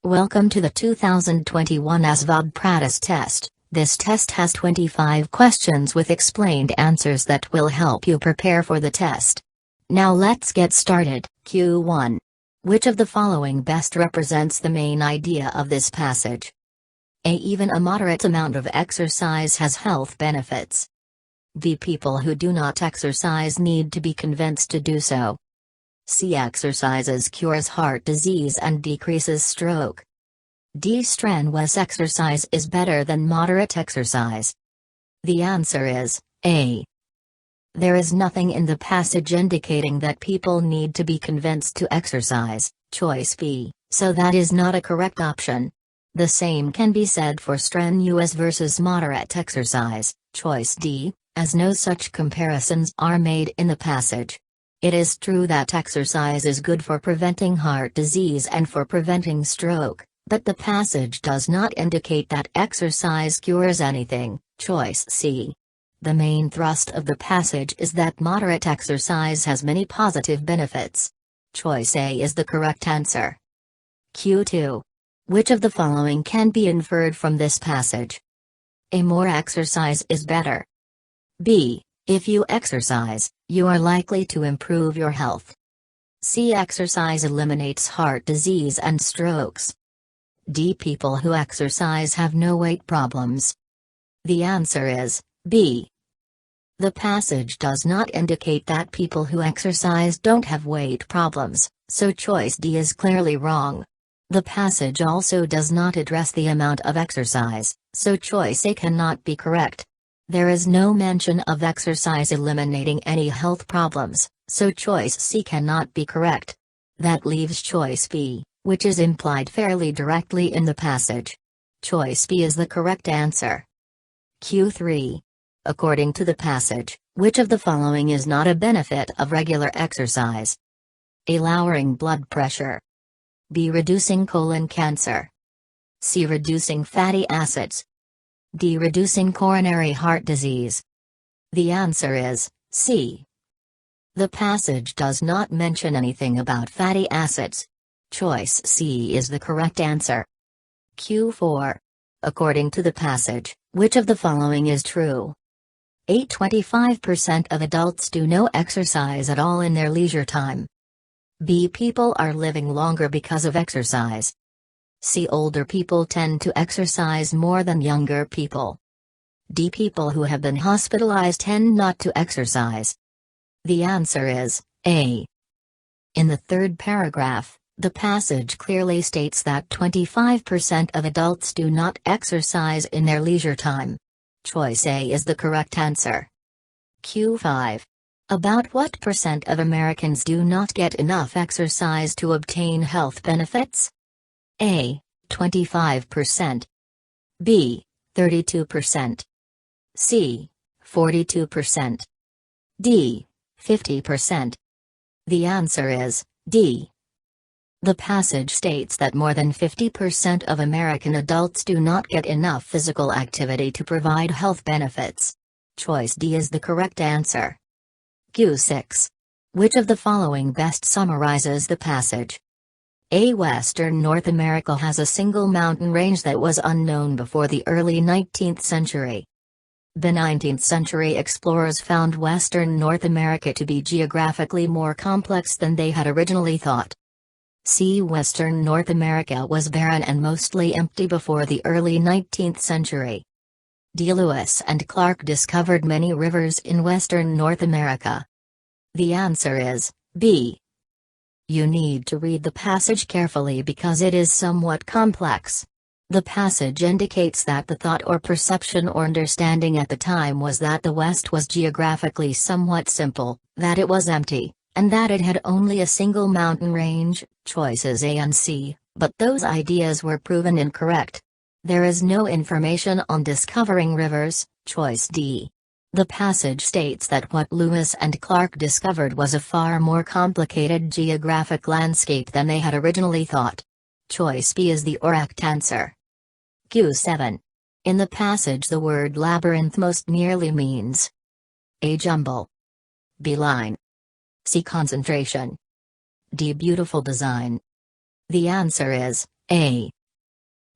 Welcome to the 2021 ASVAB practice test. This test has 25 questions with explained answers that will help you prepare for the test. Now let's get started. Q1. Which of the following best represents the main idea of this passage? A. Even a moderate amount of exercise has health benefits. B. People who do not exercise need to be convinced to do so. C. Exercises cures heart disease and decreases stroke. D. Strenuous exercise is better than moderate exercise. The answer is A. There is nothing in the passage indicating that people need to be convinced to exercise, choice B, so that is not a correct option. The same can be said for strenuous versus moderate exercise, choice D, as no such comparisons are made in the passage. It is true that exercise is good for preventing heart disease and for preventing stroke, but the passage does not indicate that exercise cures anything, choice C. The main thrust of the passage is that moderate exercise has many positive benefits. Choice A is the correct answer. Q2. Which of the following can be inferred from this passage? A. More exercise is better. B. If you exercise, you are likely to improve your health. C. Exercise eliminates heart disease and strokes. D. People who exercise have no weight problems. The answer is B. The passage does not indicate that people who exercise don't have weight problems, so choice D is clearly wrong. The passage also does not address the amount of exercise, so choice A cannot be correct. There is no mention of exercise eliminating any health problems, so choice C cannot be correct. That leaves choice B, which is implied fairly directly in the passage. Choice B is the correct answer. Q3. According to the passage, which of the following is not a benefit of regular exercise? A. Lowering blood pressure. B. Reducing colon cancer. C. Reducing fatty acids. D. Reducing coronary heart disease. The answer is C. The passage does not mention anything about fatty acids. Choice C is the correct answer. Q4. According to the passage, which of the following is true? A. 25% of adults do no exercise at all in their leisure time. B. People are living longer because of exercise. C. Older people tend to exercise more than younger people. D. People who have been hospitalized tend not to exercise. The answer is A. In the third paragraph, the passage clearly states that 25% of adults do not exercise in their leisure time. Choice A is the correct answer. Q5. About what percent of Americans do not get enough exercise to obtain health benefits? A. 25%. B. 32%. C. 42%. D. 50%. The answer is D. The passage states that more than 50% of American adults do not get enough physical activity to provide health benefits. Choice D is the correct answer. Q6. Which of the following best summarizes the passage? A. Western North America has a single mountain range that was unknown before the early 19th century. The 19th century explorers found Western North America to be geographically more complex than they had originally thought. C. Western North America was barren and mostly empty before the early 19th century. D. Lewis and Clark discovered many rivers in Western North America. The answer is B. You need to read the passage carefully because it is somewhat complex. The passage indicates that the thought or perception or understanding at the time was that the West was geographically somewhat simple, that it was empty, and that it had only a single mountain range, choices A and C, but those ideas were proven incorrect. There is no information on discovering rivers, choice D. The passage states that what Lewis and Clark discovered was a far more complicated geographic landscape than they had originally thought. Choice B is the correct answer. Q7. In the passage the word labyrinth most nearly means A. Jumble. B. Line. C. Concentration. D. Beautiful design. The answer is A.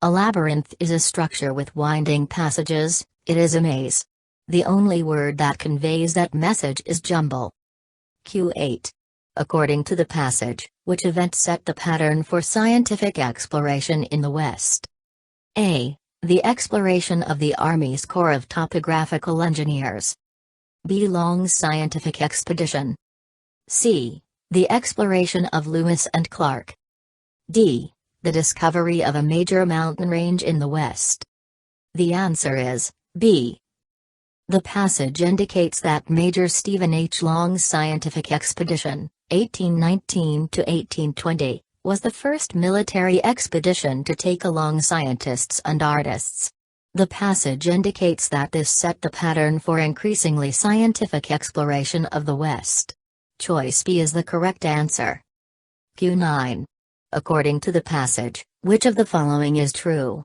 A labyrinth is a structure with winding passages, it is a maze. The only word that conveys that message is jumble. Q8. According to the passage, which event set the pattern for scientific exploration in the West? A. The exploration of the Army's Corps of Topographical Engineers. B. Long's scientific expedition. C. The exploration of Lewis and Clark. D. The discovery of a major mountain range in the West. The answer is B. The passage indicates that Major Stephen H. Long's scientific expedition, 1819 to 1820, was the first military expedition to take along scientists and artists. The passage indicates that this set the pattern for increasingly scientific exploration of the West. Choice B is the correct answer. Q9. According to the passage, which of the following is true?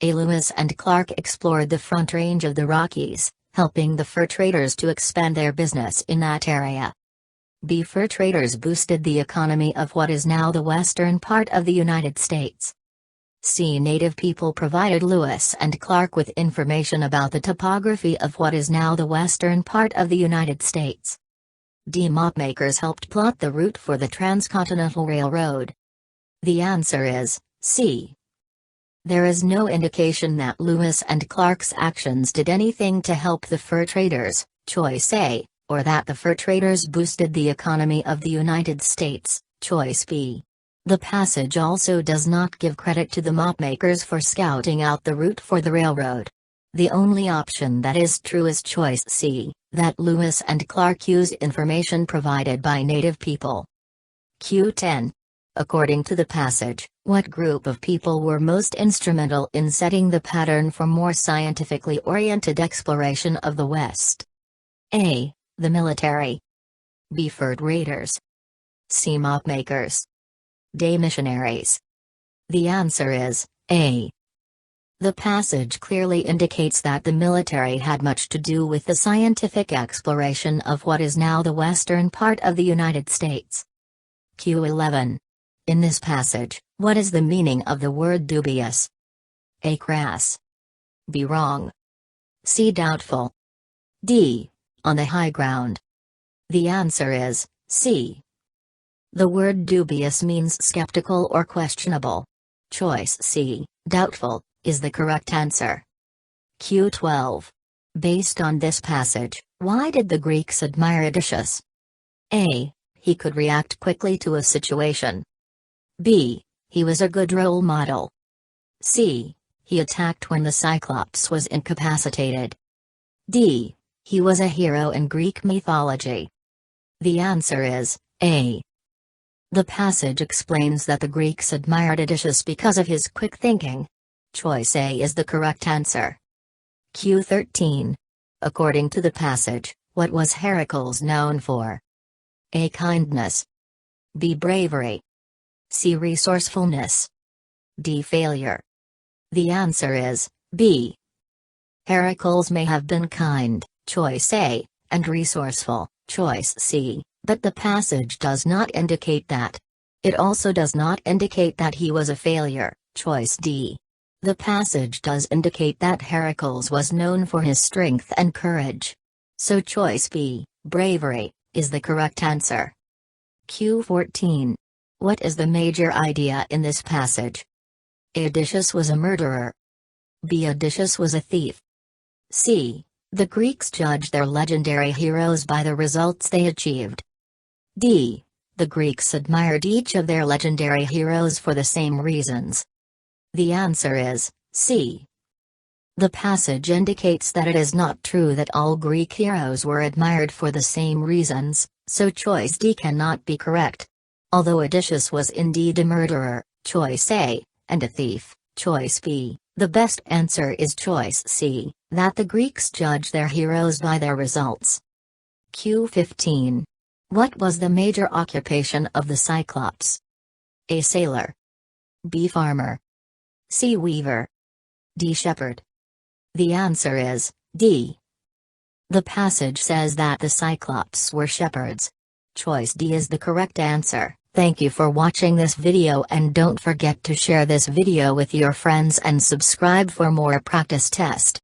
A. Lewis and Clark explored the Front Range of the Rockies, helping the fur traders to expand their business in that area. B. Fur traders boosted the economy of what is now the western part of the United States. C. Native people provided Lewis and Clark with information about the topography of what is now the western part of the United States. D. Mapmakers helped plot the route for the Transcontinental Railroad. The answer is C. There is no indication that Lewis and Clark's actions did anything to help the fur traders, choice A, or that the fur traders boosted the economy of the United States, choice B. The passage also does not give credit to the mapmakers for scouting out the route for the railroad. The only option that is true is choice C, that Lewis and Clark used information provided by native people. Q10. According to the passage, what group of people were most instrumental in setting the pattern for more scientifically oriented exploration of the West? A. The military. B. Fur traders. C. Mapmakers. D. Missionaries. The answer is A. The passage clearly indicates that the military had much to do with the scientific exploration of what is now the western part of the United States. Q11. In this passage, what is the meaning of the word dubious? A. Crass. B. Wrong. C. Doubtful. D. On the high ground. The answer is C. The word dubious means skeptical or questionable. Choice C, doubtful, is the correct answer. Q12. Based on this passage, why did the Greeks admire Odysseus? A. He could react quickly to a situation. B. He was a good role model. C. He attacked when the Cyclops was incapacitated. D. He was a hero in Greek mythology. The answer is A. The passage explains that the Greeks admired Odysseus because of his quick thinking. Choice A is the correct answer. Q13. According to the passage, what was Heracles known for? A. Kindness. B. Bravery. C. Resourcefulness. D. Failure. The answer is B. Heracles may have been kind, choice A, and resourceful, choice C, but the passage does not indicate that. It also does not indicate that he was a failure, choice D. The passage does indicate that Heracles was known for his strength and courage. So choice B, bravery, is the correct answer. Q14. What is the major idea in this passage? A. Odysseus was a murderer. B. Odysseus was a thief. C. The Greeks judged their legendary heroes by the results they achieved. D. The Greeks admired each of their legendary heroes for the same reasons. The answer is C. The passage indicates that it is not true that all Greek heroes were admired for the same reasons, so choice D cannot be correct. Although Odysseus was indeed a murderer, choice A, and a thief, choice B, the best answer is choice C, that the Greeks judge their heroes by their results. Q15. What was the major occupation of the Cyclops? A. Sailor. B. Farmer. C. Weaver. D. Shepherd. The answer is D. The passage says that the Cyclops were shepherds. Choice D is the correct answer. Thank you for watching this video, and don't forget to share this video with your friends and subscribe for more practice test.